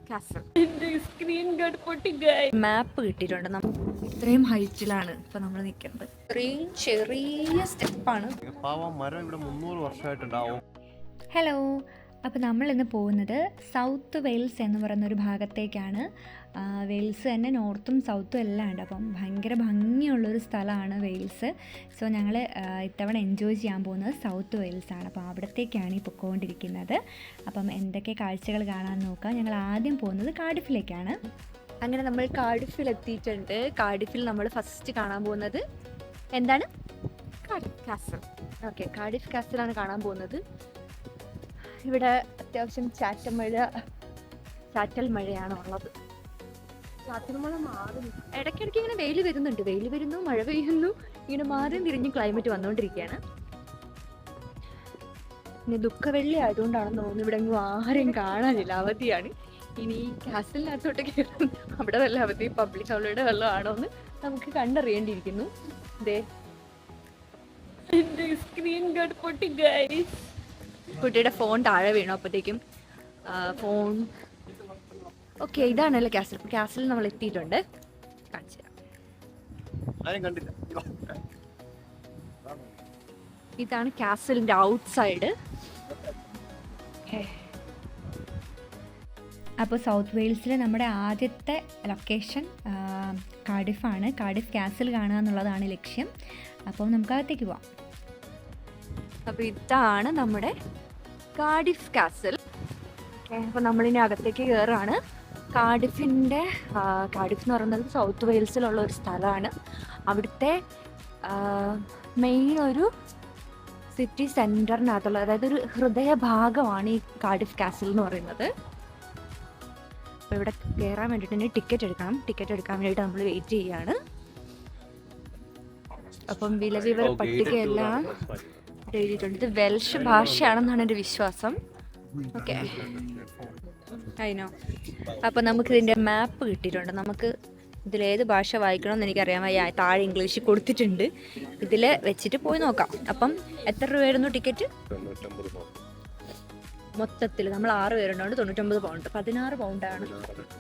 Castle. Screen guard പൊട്ടി ഗായ്. മാപ്പ് കിട്ടിയിട്ടുണ്ട്. നമ്മൾ ഇത്രയും ഹൈറ്റിലാണ് ഇപ്പൊ നമ്മൾ നിൽക്കുന്നത്. ഇത്രയും ചെറിയ സ്റ്റെപ്പാണ്. മരം ഇവിടെ 300 വർഷമായിട്ടുണ്ടാവും. ഹലോ, അപ്പോൾ നമ്മൾ ഇന്ന് പോകുന്നത് സൗത്ത് വെയിൽസ് എന്ന് പറയുന്നൊരു ഭാഗത്തേക്കാണ്. വെയിൽസ് തന്നെ നോർത്തും സൗത്തും എല്ലാം ഉണ്ട്. അപ്പം ഭയങ്കര ഭംഗിയുള്ളൊരു സ്ഥലമാണ് വെയിൽസ്. സോ ഞങ്ങൾ ഇത്തവണ എൻജോയ് ചെയ്യാൻ പോകുന്നത് സൗത്ത് വെയിൽസാണ്. അപ്പോൾ അവിടത്തേക്കാണ് ഈ പൊയ്ക്കൊണ്ടിരിക്കുന്നത്. അപ്പം എന്തൊക്കെ കാഴ്ചകൾ കാണാൻ നോക്കാം. ഞങ്ങൾ ആദ്യം പോകുന്നത് കാർഡിഫിലേക്കാണ്. അങ്ങനെ നമ്മൾ കാർഡിഫിൽ എത്തിയിട്ടുണ്ട്. കാർഡിഫിൽ നമ്മൾ ഫസ്റ്റ് കാണാൻ പോകുന്നത് എന്താണ്? Cardiff castle. ഓക്കെ, കാർഡിഫ് കാസലാണ് കാണാൻ പോകുന്നത്. ഇവിടെ അത്യാവശ്യം ചാറ്റൽ മഴയാണ് ഉള്ളത്. ചാറ്റൽ മഴ മാറി ഇടയ്ക്കിടയ്ക്ക് ഇങ്ങനെ വെയിൽ വരുന്നുണ്ട്. വെയിൽ വരുന്നു, മഴ പെയ്യുന്നു, ഇങ്ങനെ മാറി തിരിഞ്ഞ് ക്ലൈമറ്റ് വന്നുകൊണ്ടിരിക്കുകയാണ്. പിന്നെ ദുഃഖവെള്ളി ആയതുകൊണ്ടാണെന്ന് തോന്നുന്നു ഇവിടെ എങ്ങും ആരെയും കാണാനില്ല, അവധിയാണ്. ഇനി കാസലിനകത്തോട്ട് കയറും, അവിടെ വല്ല അവധി പബ്ലിക് ഹോളിഡേ വല്ലതും ആണോ എന്ന് നമുക്ക് കണ്ടറിയേണ്ടിയിരിക്കുന്നു. ദേ സ്ക്രീൻ ഗാർഡ് പൊട്ടി ഗൈസ്. കുട്ടിയുടെ ഫോൺ താഴെ വീണു. അപ്പോഴത്തേക്കും ഫോൺ ഓക്കെ. ഇതാണല്ലോ കാസൽ. കാസലിൽ നമ്മൾ എത്തിയിട്ടുണ്ട്. കാണിച്ചു തരാം. ഇതാണ് കാസലിന്റെ ഔട്ട് സൈഡ്. അപ്പോൾ സൗത്ത് വെയിൽസിൽ നമ്മുടെ ആദ്യത്തെ ലൊക്കേഷൻ കാർഡിഫാണ്. കാർഡിഫ് കാസൽ കാണുക എന്നുള്ളതാണ് ലക്ഷ്യം. അപ്പം നമുക്ക് അകത്തേക്ക് പോവാം. അപ്പോൾ ഇതാണ് നമ്മുടെ കാർഡിഫ് കാസൽ. അപ്പോൾ നമ്മളിനി അകത്തേക്ക് കയറുകയാണ്. കാർഡിഫ് എന്ന് പറയുന്നത് സൗത്ത് വെയിൽസിലുള്ള ഒരു സ്ഥലമാണ്. അവിടുത്തെ മെയിൻ ഒരു സിറ്റി സെൻറ്ററിനകത്തുള്ള, അതായത് ഒരു ഹൃദയഭാഗമാണ് ഈ കാർഡിഫ് കാസൽ എന്ന് പറയുന്നത്. അപ്പോൾ ഇവിടെ കയറാൻ വേണ്ടിയിട്ട് ടിക്കറ്റ് എടുക്കണം. ടിക്കറ്റ് എടുക്കാൻ വേണ്ടിയിട്ട് നമ്മൾ വെയിറ്റ് ചെയ്യുകയാണ്. അപ്പം വിലവിവര പട്ടികയെല്ലാം എഴുതിയിട്ടുണ്ട്. ഇത് വെൽഷ് ഭാഷയാണെന്നാണ് എൻ്റെ വിശ്വാസം. ഓക്കെ, അതിനോ. അപ്പോൾ നമുക്ക് ഇതിൻ്റെ മാപ്പ് കിട്ടിയിട്ടുണ്ട്. നമുക്ക് ഇതിലേത് ഭാഷ വായിക്കണമെന്ന് എനിക്കറിയാൻ വയ്യ. താഴെ ഇംഗ്ലീഷിൽ കൊടുത്തിട്ടുണ്ട്. ഇതിൽ വെച്ചിട്ട് പോയി നോക്കാം. അപ്പം എത്ര രൂപയായിരുന്നു ടിക്കറ്റ്? മൊത്തത്തിൽ നമ്മൾ 6 പേരുണ്ട്, 99 പൗണ്ട്. 16 പൗണ്ടാണ്,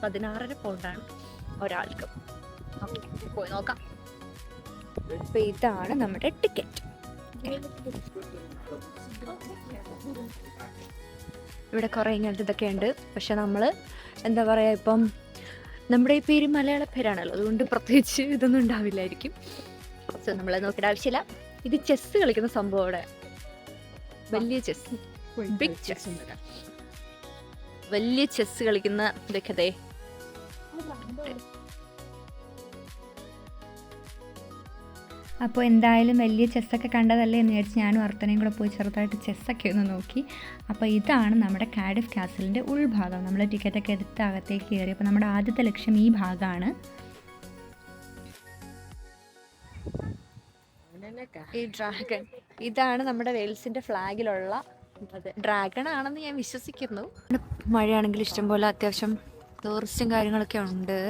16.5 പൗണ്ടാണ് ഒരാൾക്ക്. ഓക്കെ, പോയി നോക്കാം. അപ്പോൾ ഇതാണ് നമ്മുടെ ടിക്കറ്റ്. ഇവിടെ കുറേ ഇങ്ങനത്തെ ഇതൊക്കെ ഉണ്ട്. പക്ഷെ നമ്മൾ എന്താ പറയുക, ഇപ്പം നമ്മുടെ ഈ പേര് മലയാള പേരാണല്ലോ, അതുകൊണ്ട് പ്രത്യേകിച്ച് ഇതൊന്നും ഉണ്ടാവില്ലായിരിക്കും. സോ നമ്മളെ നോക്കേണ്ട ആവശ്യമില്ല. ഇത് ചെസ്സ് കളിക്കുന്ന സംഭവം. അവിടെ വലിയ ചെസ്, ബിഗ് ചെസ്, വലിയ ചെസ് കളിക്കുന്ന ഇതൊക്കെ അതെ. അപ്പോൾ എന്തായാലും വലിയ ചെസ്സൊക്കെ കണ്ടതല്ലേ എന്ന് വിചാരിച്ച് ഞാനും അർത്തനയും കൂടെ പോയി ചെറുതായിട്ട് ചെസ്സൊക്കെ ഒന്ന് നോക്കി. അപ്പോൾ ഇതാണ് നമ്മുടെ കാർഡിഫ് കാസലിൻ്റെ ഉൾഭാഗം. നമ്മൾ ടിക്കറ്റൊക്കെ എടുത്ത് അകത്തേക്ക് കയറി. അപ്പോൾ നമ്മുടെ ആദ്യത്തെ ലക്ഷ്യം ഈ ഭാഗമാണ്. ഈ ഡ്രാഗൺ, ഇതാണ് നമ്മുടെ വെയിൽസിൻ്റെ ഫ്ലാഗിലുള്ള ഡ്രാഗൺ ആണെന്ന് ഞാൻ വിശ്വസിക്കുന്നു. മഴയാണെങ്കിൽ ഇഷ്ടംപോലെ അത്യാവശ്യം ടൂറിസ്റ്റും കാര്യങ്ങളൊക്കെ ഉണ്ട്.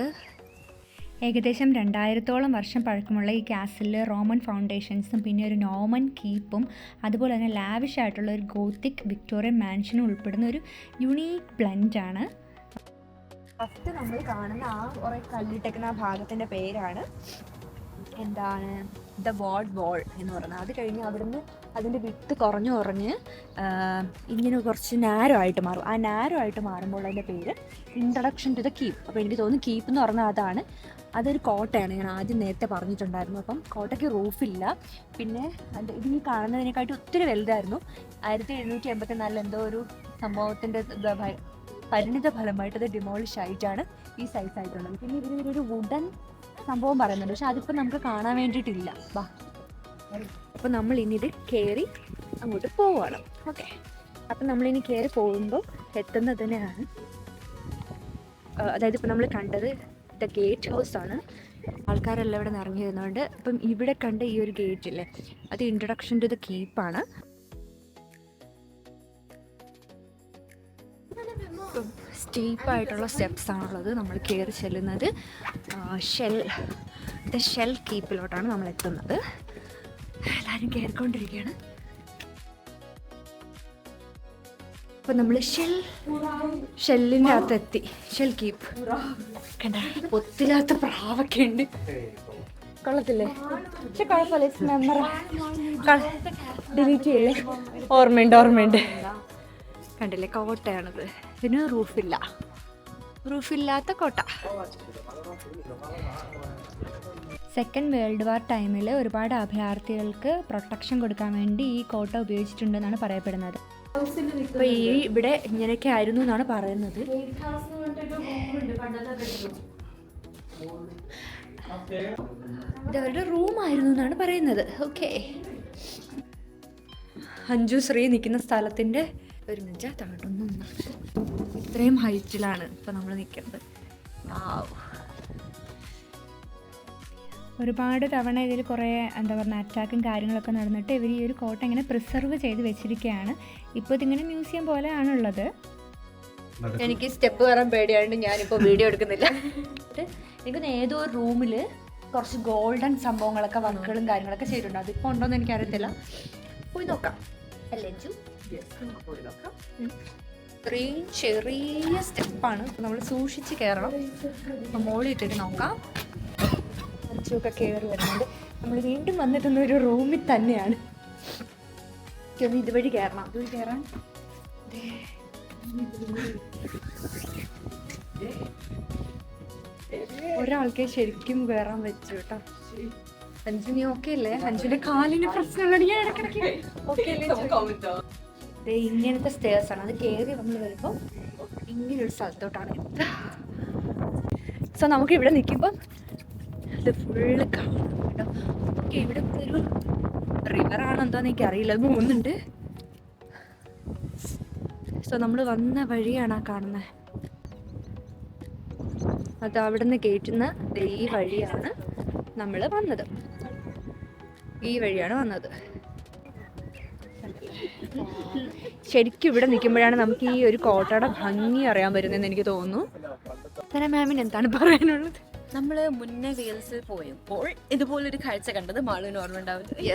ഏകദേശം 2000-ഓളം വർഷം പഴക്കമുള്ള ഈ കാസലിൽ റോമൻ ഫൗണ്ടേഷൻസും പിന്നെ ഒരു നോർമൻ കീപ്പും അതുപോലെ തന്നെ ലാവിഷ് ആയിട്ടുള്ള ഒരു ഗോത്തിക് വിക്ടോറിയൻ മാൻഷനും ഉൾപ്പെടുന്ന ഒരു യുണീക്ക് ബ്ലെൻഡാണ്. ഫസ്റ്റ് നമ്മൾ കാണുന്ന ആ കുറേ കല്ലിട്ടേക്കുന്ന ആ ഭാഗത്തിൻ്റെ പേരാണ് എന്താണ്, ദ വാർഡ് വാൾ എന്ന് പറയുന്നത്. അത് കഴിഞ്ഞ് അവിടുന്ന് അതിൻ്റെ വിട്ട് കുറഞ്ഞ് ഇങ്ങനെ കുറച്ച് നാരോ ആയിട്ട് മാറും. ആ നാരോ ആയിട്ട് മാറുമ്പോൾ അതിൻ്റെ പേര് ഇൻട്രൊഡക്ഷൻ ടു ദ കീപ്പ്. അപ്പോൾ എനിക്ക് തോന്നുന്നു കീപ്പ് എന്ന് പറഞ്ഞാൽ അതാണ്. അതൊരു കോട്ടയാണ്, ഞാൻ ആദ്യം നേരത്തെ പറഞ്ഞിട്ടുണ്ടായിരുന്നു. അപ്പം കോട്ടയ്ക്ക് റൂഫില്ല. പിന്നെ ഇത് ഈ കാണുന്നതിനെക്കാട്ടി ഒത്തിരി വലുതായിരുന്നു. 1784 എന്തോ ഒരു സംഭവത്തിൻ്റെ പരിണിത ഫലമായിട്ട് അത് ഡിമോളിഷ് ആയിട്ടാണ് ഈ സൈസ് ആയിട്ടുള്ളത്. പിന്നെ ഇതിനൊരു വുഡൻ സംഭവം പറയുന്നുണ്ട്, പക്ഷെ അതിപ്പോൾ നമുക്ക് കാണാൻ വേണ്ടിയിട്ടില്ല. വാ, അപ്പോൾ നമ്മൾ ഇനി ഇത് കയറി അങ്ങോട്ട് പോവുകയാണ്. ഓക്കെ, അപ്പം നമ്മളിനി കയറി പോകുമ്പോൾ എത്തുന്നതിനാണ്, അതായത് ഇപ്പോൾ നമ്മൾ കണ്ടത് ദ ഗേറ്റ് ഹൗസ് ആണ്. ആൾക്കാരെല്ലാം ഇവിടെ നിറഞ്ഞു വരുന്നുണ്ട്. അപ്പം ഇവിടെ കണ്ട ഈ ഒരു ഗേറ്റ് ഇല്ലേ, അത് ഇൻട്രൊഡക്ഷൻ ടു ദ കീപ്പാണ്. സ്റ്റീപ്പായിട്ടുള്ള സ്റ്റെപ്സ് ആണുള്ളത്. നമ്മൾ കയറി ചെല്ലുന്നത് ഷെൽ കീപ്പിലോട്ടാണ് നമ്മൾ എത്തുന്നത്. എല്ലാവരും കയറിക്കൊണ്ടിരിക്കുകയാണ്. അപ്പോൾ നമ്മൾ ഷെല്ലിൻ്റെ അകത്തെത്തി. ഷെൽ കീപ്പ് കണ്ട ഒത്തില്ലാത്ത പ്രാവൊക്കെ ഉണ്ട്. കൊള്ളത്തില്ലേ? പക്ഷെ കുഴപ്പമില്ല. ഡിലീറ്റ് ചെയ്യല്ലേ? ഓർമ്മയുണ്ട്. കണ്ടില്ലേ, കോട്ടയാണത്. ഇതിന് റൂഫില്ലാത്ത കോട്ട. സെക്കൻഡ് വേൾഡ് വാർ ടൈമിൽ ഒരുപാട് അഭയാർത്ഥികൾക്ക് പ്രൊട്ടക്ഷൻ കൊടുക്കാൻ വേണ്ടി ഈ കോട്ട ഉപയോഗിച്ചിട്ടുണ്ടെന്നാണ് പറയപ്പെടുന്നത്. അപ്പോൾ ഇവിടെ ഇങ്ങനെയൊക്കെ ആയിരുന്നു എന്നാണ് പറയുന്നത്. ഇതവരുടെ റൂമായിരുന്നു എന്നാണ് പറയുന്നത്. ഓക്കെ, അഞ്ജു ശ്രീ നിൽക്കുന്ന സ്ഥലത്തിൻ്റെ ഒരു മിനിറ്റാണ്. ഇത്രയും ഹൈറ്റിലാണ് ഇപ്പം നമ്മൾ നിൽക്കുന്നത്. ഒരുപാട് തവണ ഇതിൽ കുറേ എന്താ പറയുക അറ്റാക്കും കാര്യങ്ങളൊക്കെ നടന്നിട്ട് ഇവർ ഈ ഒരു കോട്ട ഇങ്ങനെ പ്രിസർവ് ചെയ്ത് വെച്ചിരിക്കുകയാണ്. ഇപ്പോൾ ഇതിങ്ങനെ മ്യൂസിയം പോലെയാണുള്ളത്. എനിക്ക് സ്റ്റെപ്പ് കയറാൻ പേടിയായതുകൊണ്ട് ഞാനിപ്പോൾ വീഡിയോ എടുക്കുന്നില്ല. എനിക്കൊന്ന് ഏതോ ഒരു റൂമിൽ കുറച്ച് ഗോൾഡൻ സംഭവങ്ങളൊക്കെ വർക്കുകളും കാര്യങ്ങളൊക്കെ ചെയ്തിട്ടുണ്ട്. അതിപ്പോൾ ഉണ്ടോയെന്ന് എനിക്കറിയത്തില്ല. പോയി നോക്കാം അല്ലേ അഞ്ജു? ഇത്രയും ചെറിയ സ്റ്റെപ്പാണ്. നമ്മൾ സൂക്ഷിച്ച് കയറണം. അപ്പം മോളിൽ ഇട്ടിട്ട് നോക്കാം. അഞ്ചൊക്കെ കയറി വരുന്നുണ്ട്. നമ്മൾ വീണ്ടും വന്നിട്ടുന്ന ഒരു റൂമിൽ തന്നെയാണ്. ഇതുവഴി കയറണം. ഇതുവഴി കയറാൻ ഒരാൾക്കെ ശരിക്കും കയറാൻ വെച്ചു കേട്ടോ. അഞ്ജു നീ ഓക്കെ അല്ലേ? അഞ്ജുവിന്റെ കാലിന് പ്രശ്നമുള്ള ഓക്കെ അല്ലേ? ഇങ്ങനത്തെ സ്റ്റേഴ്സ് ആണ്. അത് കയറി നമ്മൾ വരുമ്പോൾ ഇങ്ങനൊരു സ്ഥലത്തോട്ടാണ്. സോ നമുക്ക് ഇവിടെ നിൽക്കുമ്പം ഇത് ഫുള്ള് കാണാം കേട്ടോ. ഓക്കെ, ഇവിടെ ഒരു റിവറാണ് എന്താന്ന് എനിക്കറിയില്ല. അത് പോകുന്നുണ്ട്. സോ നമ്മൾ വന്ന വഴിയാണ് ആ കാണുന്നത്. അത് അവിടെ നിന്ന് കയറ്റുന്ന ഈ വഴിയാണ് നമ്മൾ വന്നത്. ഈ വഴിയാണ് വന്നത്. ശരിക്കും ഇവിടെ നിൽക്കുമ്പോഴാണ് നമുക്ക് ഈ ഒരു കോട്ടയുടെ ഭംഗി അറിയാൻ പറ്റുന്നതെന്ന് എനിക്ക് തോന്നുന്നു. തന്നെ മാമിന് എന്താണ് പറയാനുള്ളത്? നമ്മള് മുന്നേ വെയിൽസിൽ പോയപ്പോൾ ഇതുപോലൊരു കാഴ്ച കണ്ടത് മാളുവിന് ഓർമ്മ ഉണ്ടാവില്ല.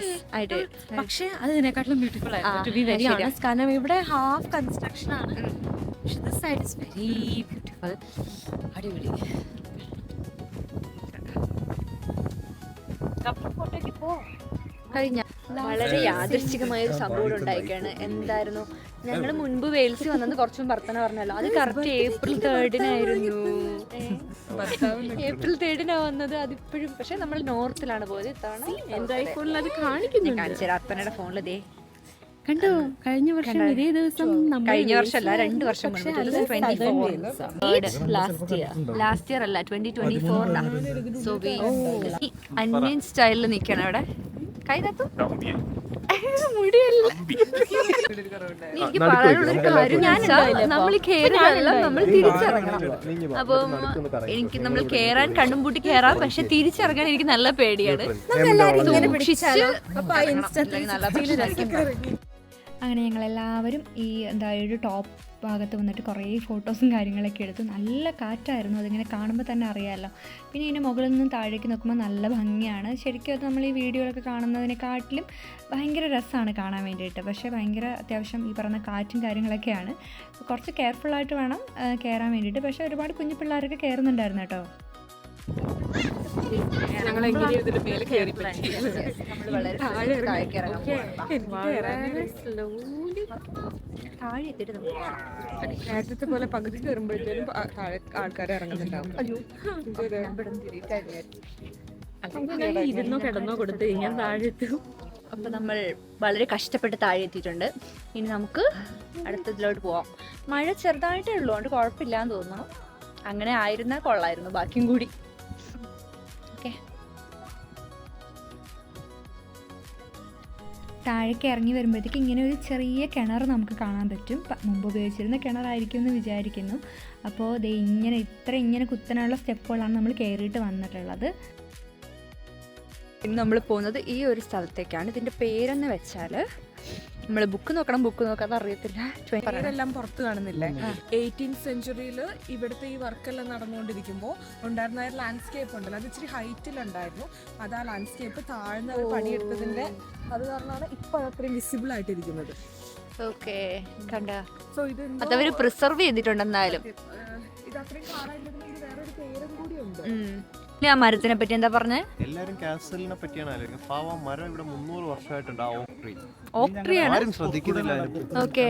പക്ഷെ അതിനെക്കാട്ടിലും ബ്യൂട്ടിഫുൾ ആയിരുന്നു. കാരണം ഇവിടെ ഹാഫ് കൺസ്ട്രക്ഷൻ ആണ്. പക്ഷെ this side is very beautiful. അടിപൊളി. ഫോട്ടോയ്ക്ക് പോ കഴിഞ്ഞ വളരെ യാദൃശ്ചികമായ ഒരു സംഭവം ഉണ്ടായിക്കാണ്. എന്തായിരുന്നു, ഞങ്ങൾ മുൻപ് വെയിൽസിൽ വന്നത് കുറച്ചും വർത്തന പറഞ്ഞല്ലോ. അത് കറക്റ്റ് ഏപ്രിൽ 3-നായിരുന്നു. ഏപ്രിൽ 3-നാ വന്നത്. അതിപ്പോഴും പക്ഷെ നമ്മൾ നോർത്തിലാണ് പോയത്. ഇത്തവണ എന്റെ ഐഫോണിൽ അത് കാണിക്കുന്നു. കാണിച്ചു അപ്പനയുടെ ഫോണിൽ ദേ കണ്ടോ. കഴിഞ്ഞ വർഷം ഇതേ ദിവസം, കഴിഞ്ഞ വർഷമല്ല 2 വർഷം മുൻപ്, ലാസ്റ്റ് ഇയർ അല്ല 2024. സോ അന്യൻ സ്റ്റൈലിൽ നിൽക്കണം അവിടെ. കൈതത്തു മുടിയല്ല. എനിക്ക് പറയാനുള്ളൊരു കാര്യം, നമ്മൾ കയറിയല്ല, നമ്മൾ തിരിച്ചിറങ്ങണം. അപ്പം നമ്മൾ കയറാൻ കണ്ണും പൂട്ടി കയറാം, പക്ഷെ തിരിച്ചിറങ്ങാൻ എനിക്ക് നല്ല പേടിയാണ്. അങ്ങനെ ഞങ്ങളെല്ലാവരും ഈ ഒരു ടോപ്പ് ഭാഗത്ത് വന്നിട്ട് കുറേ ഫോട്ടോസും കാര്യങ്ങളൊക്കെ എടുത്തു. നല്ല കാറ്റായിരുന്നു. അതിങ്ങനെ കാണുമ്പോൾ തന്നെ അറിയാമല്ലോ. പിന്നെ ഇതിൻ്റെ മുകളിൽ നിന്നും താഴേക്ക് നോക്കുമ്പോൾ നല്ല ഭംഗിയാണ്. ശരിക്കും അത് നമ്മൾ ഈ വീഡിയോയിലൊക്കെ കാണുന്നതിനെക്കാട്ടിലും ഭയങ്കര രസമാണ് കാണാൻ വേണ്ടിയിട്ട്. പക്ഷേ ഭയങ്കര അത്യാവശ്യം ഈ പറഞ്ഞ കാറ്റും കാര്യങ്ങളൊക്കെയാണ്. കുറച്ച് കെയർഫുള്ളായിട്ട് വേണം കയറാൻ വേണ്ടിയിട്ട്. പക്ഷേ ഒരുപാട് കുഞ്ഞു പിള്ളേരൊക്കെ കയറുന്നുണ്ടായിരുന്നു കേട്ടോ. ഞങ്ങൾ വളരെ താഴെ എത്തിയിട്ട് നേരത്തെ പോലെ പകുതി കയറുമ്പോഴത്തേനും ആൾക്കാർ ഇറങ്ങുന്നുണ്ടാവും. ഇരുന്നോ കിടന്നോ കൊടുത്ത് ഞാൻ താഴെ എത്തും. അപ്പം നമ്മൾ വളരെ കഷ്ടപ്പെട്ട് താഴെ എത്തിയിട്ടുണ്ട്. ഇനി നമുക്ക് അടുത്തതിലോട്ട് പോവാം. മഴ ചെറുതായിട്ടേ ഉള്ളൂ, അതുകൊണ്ട് കുഴപ്പമില്ലാന്ന് തോന്നുന്നു. അങ്ങനെ ആയിരുന്നാൽ കൊള്ളായിരുന്നു ബാക്കിയും കൂടി. ഓക്കെ, താഴേക്ക് ഇറങ്ങി വരുമ്പോഴത്തേക്ക് ഇങ്ങനെ ഒരു ചെറിയ കിണർ നമുക്ക് കാണാൻ പറ്റും. മുമ്പ് ഉപയോഗിച്ചിരുന്ന കിണറായിരിക്കും എന്ന് വിചാരിക്കുന്നു. അപ്പോൾ ഇങ്ങനെ കുത്തനെയുള്ള സ്റ്റെപ്പുകളാണ് നമ്മൾ കയറിയിട്ട് വന്നിട്ടുള്ളത്. ഇന്ന് നമ്മൾ പോകുന്നത് ഈ ഒരു സ്ഥലത്തേക്കാണ്. ഇതിൻ്റെ പേരെന്ന് വെച്ചാൽ നമ്മൾ ബുക്ക് നോക്കാതെ അറിയത്തില്ല. എല്ലാം പുറത്ത് കാണുന്നില്ലേ. 18th സെഞ്ച്വറിയിൽ ഇവിടുത്തെ ഈ വർക്കെല്ലാം നടന്നുകൊണ്ടിരിക്കുമ്പോൾ ഉണ്ടായിരുന്ന ലാൻഡ്സ്കേപ്പ് ഉണ്ടല്ലോ, അത് ഇച്ചിരി ഹൈറ്റിലുണ്ടായിരുന്നു. അത് ആ ലാൻഡ്സ്കേപ്പ് താഴ്ന്ന പണിയെടുത്തതിൻ്റെ അത് കാരണമാണ് ഇപ്പോൾ അത്രയും വിസിബിൾ ആയിട്ടിരിക്കുന്നത്. ഓക്കെ കണ്ട സോ ഇത് അതവര് പ്രിസർവ് ചെയ്തിട്ടുണ്ട് എന്തായാലും. ഇത് അത്രയും കാണാതിരുന്നെങ്കിൽ വേറൊരു പേരും കൂടി ഉണ്ട്. ആ മരത്തിനെ പറ്റി എന്താ പറഞ്ഞേ? എല്ലാരും കാസലിനെ പറ്റിയാണ് ആലോചിക്കുന്നത്. പാവം മരം ഇവിടെ 300 വർഷമായിട്ടുണ്ട്. ആ ഓക്ക് ട്രീ ഓക്ക് ട്രീ ആണ്. ആരും ശ്രദ്ധിക്കുന്നില്ല. ഓക്കെ,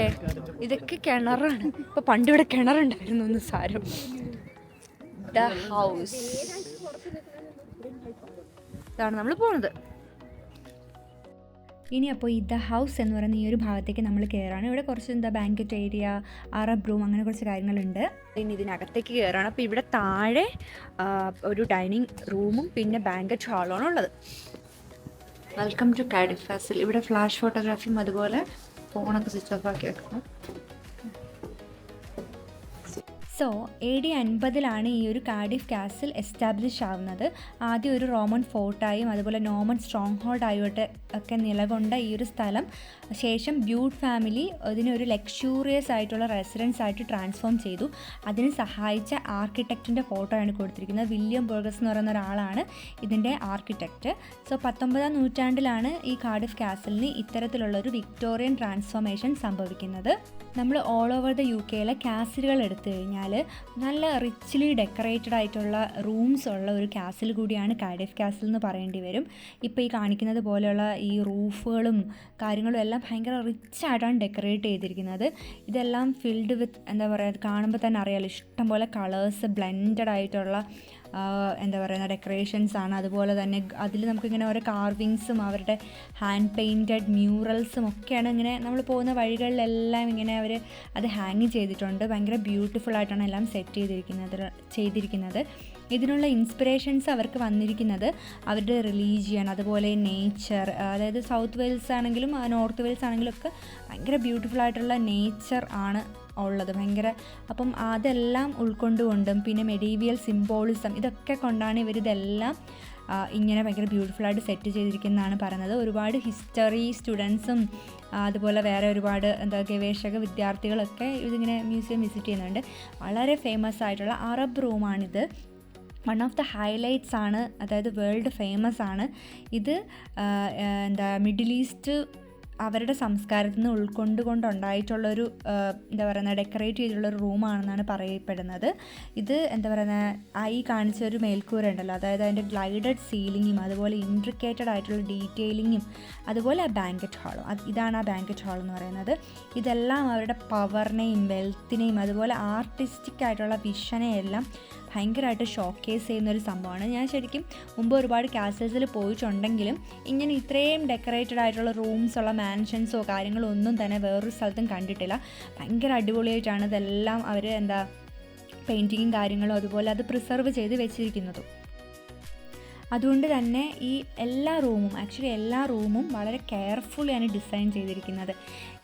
ഇതൊക്കെ കിണറാണ്. ഇപ്പൊ പണ്ട് ഇവിടെ കിണറുണ്ടായിരുന്നു ഒന്ന് സാരം. ദ ഹൗസ് ഇതാണ് നമ്മൾ പോകുന്നത്. ഇനി അപ്പോൾ ഈ ദ ഹൗസ് എന്ന് പറയുന്ന ഈ ഒരു ഭാഗത്തേക്ക് നമ്മൾ കയറാണ്. ഇവിടെ കുറച്ച് എന്താ ബാങ്കറ്റ് ഏരിയ, അറബ് റൂം, അങ്ങനെ കുറച്ച് കാര്യങ്ങളുണ്ട്. ഇനി ഇതിനകത്തേക്ക് കയറാണ്. അപ്പോൾ ഇവിടെ താഴെ ഒരു ഡൈനിങ് റൂമും പിന്നെ ബാങ്കറ്റ് ഹാളുമാണ് ഉള്ളത്. Welcome to Cardiff Castle. ഇവിടെ ഫ്ലാഷ് ഫോട്ടോഗ്രാഫിയും അതുപോലെ ഫോണൊക്കെ സ്വിച്ച് ഓഫ് ആക്കി വെക്കണം. സോ AD 50 ഈ ഒരു കാർഡിഫ് കാസിൽ എസ്റ്റാബ്ലിഷ് ആവുന്നത്. ആദ്യം ഒരു റോമൻ ഫോർട്ടായും അതുപോലെ നോമൻ സ്ട്രോങ് ഹോൾഡായിട്ട് ഒക്കെ നിലകൊണ്ട ഈ ഒരു സ്ഥലം ശേഷം ബ്യൂട്ട് ഫാമിലി ഇതിനൊരു ലക്ഷൂറിയസ് ആയിട്ടുള്ള റെസിഡൻസ് ആയിട്ട് ട്രാൻസ്ഫോം ചെയ്തു. അതിന് സഹായിച്ച ആർക്കിടെക്റ്റിൻ്റെ ഫോട്ടോയാണ് കൊടുത്തിരിക്കുന്നത്. വില്യം ബർഗസ് എന്ന് പറയുന്ന ഒരാളാണ് ഇതിൻ്റെ ആർക്കിടെക്റ്റ്. സോ 19-ാം നൂറ്റാണ്ടിലാണ് ഈ കാർഡിഫ് കാസിലിന് ഇത്തരത്തിലുള്ളൊരു വിക്ടോറിയൻ ട്രാൻസ്ഫോർമേഷൻ സംഭവിക്കുന്നത്. നമ്മൾ ഓൾ ഓവർ ദ UK കാസിലുകൾ എടുത്തു കഴിഞ്ഞാൽ നല്ല റിച്ച്ലി ഡെക്കറേറ്റഡ് ആയിട്ടുള്ള റൂംസ് ഉള്ള ഒരു കാസിൽ കൂടിയാണ് കാർഡിഫ് കാസിൽ എന്ന് പറയേണ്ടി വരും. ഇപ്പോൾ ഈ കാണിക്കുന്നത് പോലെയുള്ള ഈ റൂഫുകളും കാര്യങ്ങളും എല്ലാം ഭയങ്കര റിച്ചായിട്ടാണ് ഡെക്കറേറ്റ് ചെയ്തിരിക്കുന്നത്. ഇതെല്ലാം ഫിൽഡ് വിത്ത് എന്താ പറയുക, കാണുമ്പോൾ തന്നെ അറിയാമല്ലോ, ഇഷ്ടംപോലെ കളേഴ്സ് ബ്ലെൻഡഡ് ആയിട്ടുള്ള എന്താ പറയുക ഡെക്കറേഷൻസ് ആണ്. അതുപോലെ തന്നെ അതിൽ നമുക്കിങ്ങനെ ഓരോ കാർവിങ്സും അവരുടെ ഹാൻഡ് പെയിൻറ്റഡ് മ്യൂറൽസും ഒക്കെയാണ് ഇങ്ങനെ നമ്മൾ പോകുന്ന വഴികളിലെല്ലാം ഇങ്ങനെ അവർ അത് ഹാങ് ചെയ്തിട്ടുണ്ട്. ഭയങ്കര ബ്യൂട്ടിഫുൾ ആയിട്ടാണ് എല്ലാം സെറ്റ് ചെയ്തിരിക്കുന്നത്. ഇതിനുള്ള ഇൻസ്പിറേഷൻസ് അവർക്ക് വന്നിരിക്കുന്നത് അവരുടെ റിലീജിയൻ, അതുപോലെ നേച്ചർ, അതായത് സൗത്ത് വെയിൽസ് ആണെങ്കിലും നോർത്ത് വെയിൽസ് ആണെങ്കിലും ഒക്കെ ഭയങ്കര ബ്യൂട്ടിഫുൾ ആയിട്ടുള്ള നേച്ചർ ആണ് ഉള്ളത് ഭയങ്കര. അപ്പം അതെല്ലാം ഉൾക്കൊണ്ടുകൊണ്ടും പിന്നെ മെഡീവിയൽ സിംബോളിസം ഇതൊക്കെ കൊണ്ടാണ് ഇവരിതെല്ലാം ഇങ്ങനെ ഭയങ്കര ബ്യൂട്ടിഫുള്ളായിട്ട് സെറ്റ് ചെയ്തിരിക്കുന്നതാണ് പറയുന്നത്. ഒരുപാട് ഹിസ്റ്ററി സ്റ്റുഡൻസും അതുപോലെ വേറെ ഒരുപാട് ഗവേഷക വിദ്യാർത്ഥികളൊക്കെ ഇതിങ്ങനെ മ്യൂസിയം വിസിറ്റ് ചെയ്യുന്നുണ്ട്. വളരെ ഫേമസ് ആയിട്ടുള്ള അറബ് റൂമാണിത്. വൺ ഓഫ് ദ ഹൈലൈറ്റ്സ് ആണ്, അതായത് വേൾഡ് ഫേമസ് ആണ് ഇത്. മിഡിൽ ഈസ്റ്റ് അവരുടെ സംസ്കാരത്തിൽ നിന്ന് ഉൾക്കൊണ്ടുകൊണ്ടുണ്ടായിട്ടുള്ളൊരു എന്താ പറയുക ഡെക്കറേറ്റ് ചെയ്തിട്ടുള്ളൊരു റൂമാണെന്നാണ് പറയപ്പെടുന്നത്. ഇത് എന്താ പറയുക ഈ കാണിച്ച ഒരു മേൽക്കൂര ഉണ്ടല്ലോ, അതായത് അതിൻ്റെ ഗ്ലൈഡഡ് സീലിങ്ങും അതുപോലെ ഇൻട്രിക്കേറ്റഡ് ആയിട്ടുള്ള ഡീറ്റെയിലിങ്ങും അതുപോലെ ബാങ്കറ്റ് ഹാളും, ഇതാണ് ആ ബാങ്കറ്റ് ഹാൾ എന്ന് പറയുന്നത്. ഇതെല്ലാം അവരുടെ പവറിനെയും വെൽത്തിനെയും അതുപോലെ ആർട്ടിസ്റ്റിക് ആയിട്ടുള്ള വിഷനെയും എല്ലാം ഭയങ്കരമായിട്ട് ഷോക്കേസ് ചെയ്യുന്നൊരു സംഭവമാണ്. ഞാൻ ശരിക്കും മുമ്പ് ഒരുപാട് കാസിൽസിൽ പോയിട്ടുണ്ടെങ്കിലും ഇങ്ങനെ ഇത്രയും ഡെക്കറേറ്റഡ് ആയിട്ടുള്ള റൂംസ് ഉള്ള മാൻഷൻസോ കാര്യങ്ങളോ ഒന്നും തന്നെ വേറൊരു സ്ഥലത്തും കണ്ടിട്ടില്ല. ഭയങ്കര അടിപൊളിയായിട്ടാണ് ഇതെല്ലാം അവർ പെയിൻറ്റിങ്ങും കാര്യങ്ങളും അതുപോലെ അത് പ്രിസർവ് ചെയ്ത് വെച്ചിരിക്കുന്നതും. അതുകൊണ്ട് തന്നെ ഈ എല്ലാ റൂമും വളരെ കെയർഫുള്ളിയാണ് ഡിസൈൻ ചെയ്തിരിക്കുന്നത്.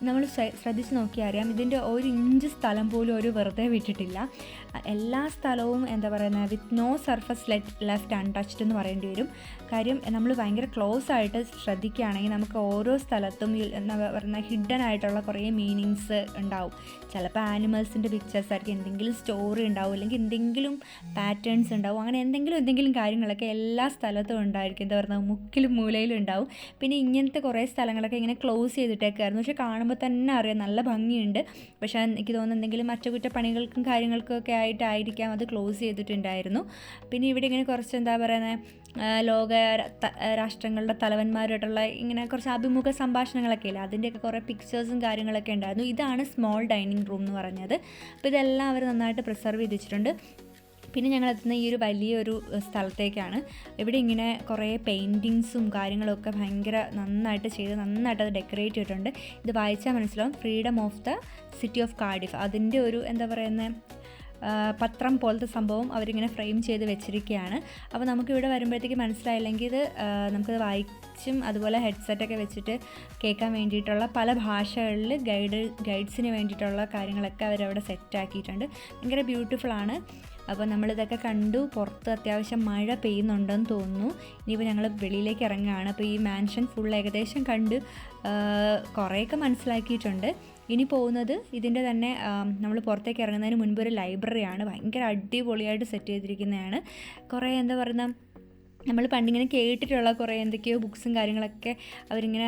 നമ്മൾ ശ്രദ്ധിച്ച് നോക്കിയാൽ അറിയാം, ഇതിൻ്റെ 1 ഇഞ്ച് സ്ഥലം പോലും ഒരു വെറുതെ വിട്ടിട്ടില്ല. എല്ലാ സ്ഥലവും എന്താ പറയുന്നത് with no surface left untouched എന്ന് പറയേണ്ടി വരും. കാര്യം നമ്മൾ ഭയങ്കര ക്ലോസ് ആയിട്ട് ശ്രദ്ധിക്കുകയാണെങ്കിൽ നമുക്ക് ഓരോ സ്ഥലത്തും എന്താ പറയുക ഹിഡൻ ആയിട്ടുള്ള കുറേ മീനിങ്സ് ഉണ്ടാവും. ചിലപ്പോൾ ആനിമൽസിൻ്റെ പിക്ചേഴ്സ് ആയിരിക്കും, എന്തെങ്കിലും സ്റ്റോറി ഉണ്ടാവും, അല്ലെങ്കിൽ എന്തെങ്കിലും പാറ്റേൺസ് ഉണ്ടാവും. അങ്ങനെ എന്തെങ്കിലും കാര്യങ്ങളൊക്കെ എല്ലാ സ്ഥലത്തും ഉണ്ടായിരിക്കും. എന്താ പറയുക മുക്കിലും മൂലയിലും ഉണ്ടാവും. പിന്നെ ഇങ്ങനത്തെ കുറേ സ്ഥലങ്ങളൊക്കെ ഇങ്ങനെ ക്ലോസ് ചെയ്തിട്ടേക്കായിരുന്നു. പക്ഷേ കാണുമ്പോൾ തന്നെ അറിയാം നല്ല ഭംഗിയുണ്ട്. പക്ഷേ എനിക്ക് തോന്നുന്നു എന്തെങ്കിലും അറ്റകുറ്റപ്പണികൾക്കും കാര്യങ്ങൾക്കൊക്കെ ആയിട്ടായിരിക്കാം അത് ക്ലോസ് ചെയ്തിട്ടുണ്ടായിരുന്നു. പിന്നെ ഇവിടെ ഇങ്ങനെ കുറച്ച് എന്താ പറയുന്നത് ലോക രാഷ്ട്രങ്ങളുടെ തലവന്മാരായിട്ടുള്ള ഇങ്ങനെ കുറച്ച് അഭിമുഖ സംഭാഷണങ്ങളൊക്കെ ഇല്ല, അതിൻ്റെയൊക്കെ കുറേ പിക്ചേഴ്സും കാര്യങ്ങളൊക്കെ ഉണ്ടായിരുന്നു. ഇതാണ് സ്മോൾ ഡൈനിങ് റൂം എന്ന് പറഞ്ഞത്. അപ്പോൾ ഇതെല്ലാം അവർ നന്നായിട്ട് പ്രിസർവ് ചെയ്ത് വെച്ചിട്ടുണ്ട്. പിന്നെ ഞങ്ങളെത്തുന്ന ഈ ഒരു വലിയൊരു സ്ഥലത്തേക്കാണ്. ഇവിടെ ഇങ്ങനെ കുറേ പെയിൻറ്റിങ്സും കാര്യങ്ങളൊക്കെ ഭയങ്കര നന്നായിട്ട് അത് ഡെക്കറേറ്റ് ചെയ്തിട്ടുണ്ട്. ഇത് വായിച്ചാൽ മനസ്സിലാവും, freedom of the city of Cardiff, അതിൻ്റെ ഒരു എന്താ പറയുന്നത് പത്രം പോലത്തെ സംഭവം അവരിങ്ങനെ ഫ്രെയിം ചെയ്ത് വെച്ചിരിക്കുകയാണ്. അപ്പോൾ നമുക്കിവിടെ വരുമ്പോഴത്തേക്ക് മനസ്സിലായില്ലെങ്കിൽ ഇത് നമുക്കത് വായിച്ചും അതുപോലെ ഹെഡ്സെറ്റൊക്കെ വെച്ചിട്ട് കേൾക്കാൻ വേണ്ടിയിട്ടുള്ള പല ഭാഷകളിൽ ഗൈഡ്സിന് വേണ്ടിയിട്ടുള്ള കാര്യങ്ങളൊക്കെ അവരവിടെ സെറ്റാക്കിയിട്ടുണ്ട്. ഭയങ്കര ബ്യൂട്ടിഫുള്ളാണ്. അപ്പോൾ നമ്മളിതൊക്കെ കണ്ടു. പുറത്ത് അത്യാവശ്യം മഴ പെയ്യുന്നുണ്ടെന്ന് തോന്നുന്നു. ഇനിയിപ്പോൾ ഞങ്ങൾ വെളിയിലേക്ക് ഇറങ്ങുകയാണ്. അപ്പോൾ ഈ മാൻഷൻ ഫുൾ ഏകദേശം കണ്ട് കുറേയൊക്കെ മനസ്സിലാക്കിയിട്ടുണ്ട്. ഇനി പോകുന്നത് ഇതിൻ്റെ തന്നെ നമ്മൾ പുറത്തേക്ക് ഇറങ്ങുന്നതിന് മുൻപ് ഒരു ലൈബ്രറിയാണ്. ഭയങ്കര അടിപൊളിയായിട്ട് സെറ്റ് ചെയ്തിരിക്കുന്നതാണ്. കുറേ എന്താ പറയുക നമ്മൾ പണ്ടിങ്ങനെ കേട്ടിട്ടുള്ള കുറേ എന്തൊക്കെയോ ബുക്സും കാര്യങ്ങളൊക്കെ അവരിങ്ങനെ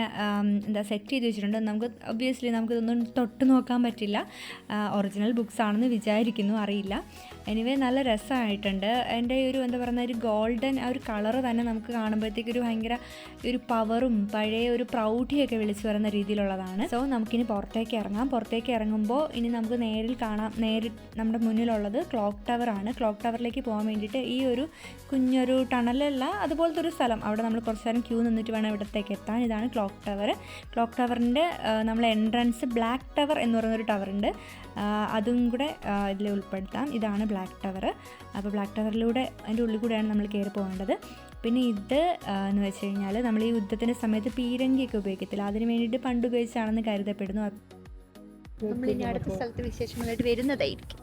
എന്താ സെറ്റ് ചെയ്ത് വെച്ചിട്ടുണ്ട്. നമുക്ക് ഒബ്വിയസ്ലി നമുക്കിതൊന്നും തൊട്ട് നോക്കാൻ പറ്റില്ല, ഒറിജിനൽ ബുക്സ് ആണെന്ന് വിചാരിക്കുന്നു, അറിയില്ല. എനിവേ നല്ല രസമായിട്ടുണ്ട്. എൻ്റെ ഒരു എന്താ പറയുക ഒരു ഗോൾഡൻ ആ ഒരു കളറ് തന്നെ നമുക്ക് കാണുമ്പോഴത്തേക്കൊരു ഭയങ്കര ഒരു പവറും പഴയ ഒരു പ്രൗഢിയൊക്കെ വിളിച്ചു വരുന്ന രീതിയിലുള്ളതാണ്. സോ നമുക്കിനി പുറത്തേക്ക് ഇറങ്ങാം. പുറത്തേക്ക് ഇറങ്ങുമ്പോൾ ഇനി നമുക്ക് നേരിൽ നമ്മുടെ മുന്നിലുള്ളത് ക്ലോക്ക് ടവറാണ്. ക്ലോക്ക് ടവറിലേക്ക് പോകാൻ വേണ്ടിയിട്ട് ഈ ഒരു കുഞ്ഞൊരു ടണലല്ല, അതുപോലത്തെ ഒരു സ്ഥലം, അവിടെ നമ്മൾ കുറച്ച് നേരം ക്യൂ നിന്നിട്ട് വേണം ഇവിടത്തേക്ക് എത്താൻ. ഇതാണ് ക്ലോക്ക് ടവർ. ക്ലോക്ക് ടവറിൻ്റെ നമ്മൾ എൻട്രൻസ് ബ്ലാക്ക് ടവർ എന്ന് പറയുന്നൊരു ടവറുണ്ട്, അതും കൂടെ ഇതിൽ ഉൾപ്പെടുത്താം. ഇതാണ് ബ്ലാക്ക് ടവർ. അപ്പോൾ ബ്ലാക്ക് ടവറിലൂടെ അതിൻ്റെ ഉള്ളിൽ കൂടെയാണ് നമ്മൾ കയറി പോകേണ്ടത്. പിന്നെ ഇത് എന്ന് വെച്ച് കഴിഞ്ഞാൽ നമ്മൾ ഈ യുദ്ധത്തിൻ്റെ സമയത്ത് പീരങ്കിയൊക്കെ ഉപയോഗിക്കത്തില്ല, അതിന് വേണ്ടിയിട്ട് പണ്ട് ഉപയോഗിച്ചാണെന്ന് കരുതപ്പെടുന്നു. നമ്മളിനി അടുത്ത സ്ഥലത്ത് വിശേഷങ്ങളായിട്ട് വരുന്നതായിരിക്കും.